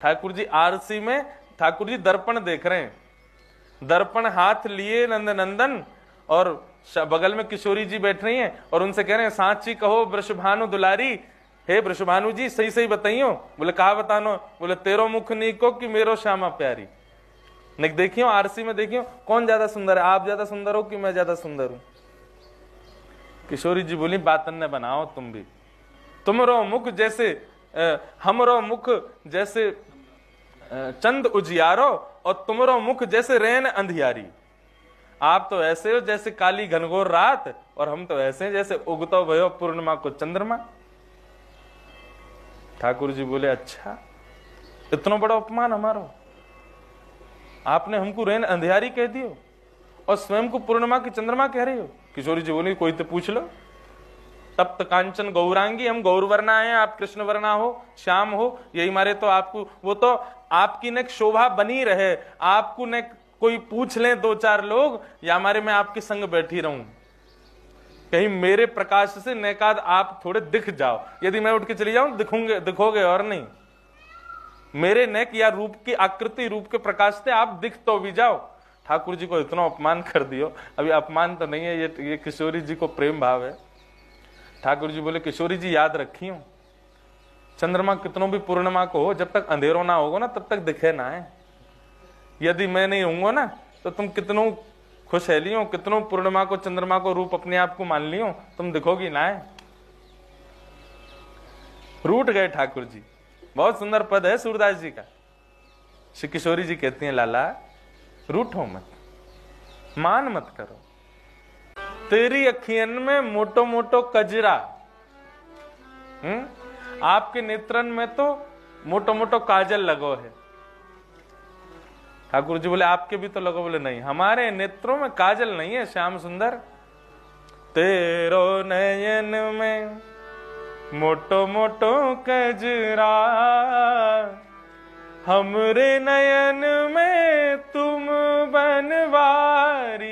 Thakur ji RC में ठाकुर जी दर्पण देख रहे हैं, दर्पण हाथ लिए नंद नंदन, और बगल में किशोरी जी बैठ रही हैं और उनसे कह रहे हैं सांची कहो वृषभानु दुलारी, हे वृषभानु जी सही सही बताइयो। बोले कहा बतानो? बोले तेरो मुख नीको कि मेरो श्यामा प्यारी। नहीं देखियो आरसी में देखियो कौन ज्यादा सुंदर है, आप ज्यादा सुंदर हो कि मैं ज्यादा सुंदर हूं? किशोरी जी बोली बातन ने बनाओ तुम भी, तुमरो मुख जैसे हमरो मुख जैसे चंद उजियारो और तुमरो मुख जैसे रैन अंधियारी। आप तो ऐसे हो जैसे काली घनघोर रात, और हम तो ऐसे हैं जैसे उगतो भयो पूर्णिमा को चंद्रमा। ठाकुर जी बोले अच्छा, इतना बड़ा अपमान हमारा, आपने हमको रैन अंधियारी कह दियो और स्वयं को पूर्णिमा की चंद्रमा कह रही हो। किशोरी जी बोली कोई तो पूछ लो। तप्त कांचन गौरांगी, हम गौर वर्णा हैं, आप कृष्ण वर्णा हो, श्याम हो, यही मारे तो आपको, वो तो आपकी ने शोभा बनी रहे, आपको ने कोई पूछ ले दो चार लोग, या हमारे मैं आपके संग बैठी रहूं, कहीं मेरे प्रकाश से नेकाद आप थोड़े दिख जाओ। यदि मैं उठ के चली जाऊं दिखोगे और नहीं, मेरे नेक या रूप की आकृति रूप के प्रकाश से आप दिख तो भी जाओ। ठाकुर जी को इतना अपमान कर दियो। अभी अपमान तो नहीं है, ये किशोरी जी को प्रेम भाव है। ठाकुर जी बोले किशोरी जी याद रखियो, चंद्रमा कितनों भी पूर्णिमा को हो, जब तक अंधेरों ना होगा ना तब तक दिखे ना है। यदि मैं नहीं रहूंगा ना तो तुम कितनों खुशहाली हो, कितनों पूर्णिमा को चंद्रमा को रूप अपने आप को मान लियो, तुम दिखोगी ना है। रूठ गए ठाकुर जी। बहुत सुंदर पद है सूरदास जी का। श्री किशोरी जी कहती हैं लाला रूठो मत, मान मत करो, तेरी अखियन में मोटो मोटो कजरा, आपके नेत्रन में तो मोटो मोटो काजल लगो है। ठाकुर जी बोले आपके भी तो लगो? बोले नहीं, हमारे नेत्रों में काजल नहीं है श्याम सुंदर। तेरो नयन में मोटो मोटो कजरा, हमरे नयन में तुम बनवारी,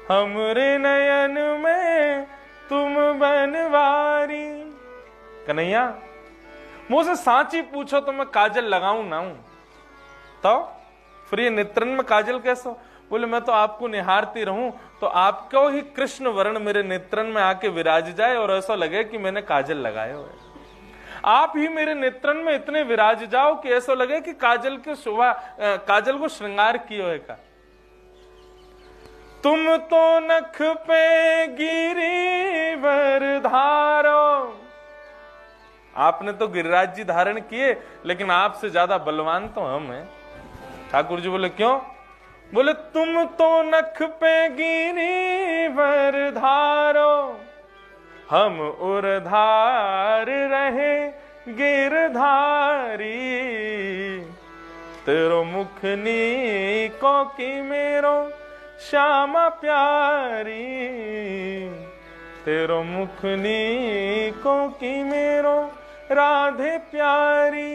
हमरे नयन में तुम बनवारी। कन्हैया मुझसे सांची पूछो तो मैं काजल लगाऊं ना हूं, तो फिर ये नेत्रन में काजल कैसे? बोले मैं तो आपको निहारती रहूं तो आपको ही कृष्ण वर्ण मेरे नेत्रन में आके विराज जाए और ऐसा लगे कि मैंने काजल लगाए हुए। आप ही मेरे नेत्रन में इतने विराज जाओ कि ऐसा लगे कि काजल के शोभा, काजल को श्रृंगार किए हुए का। तुम तो नख पे गिरिवर धारो, आपने तो गिरिराज जी धारण किए, लेकिन आपसे ज्यादा बलवान तो हम हैं। ठाकुर जी बोले क्यों? बोले तुम तो नख पे गिरिवर धारो, हम उर्धार रहे गिरधारी, तेरो मुख नीको की मेरो श्यामा प्यारी, तेरो मुख नीको की मेरो राधे प्यारी।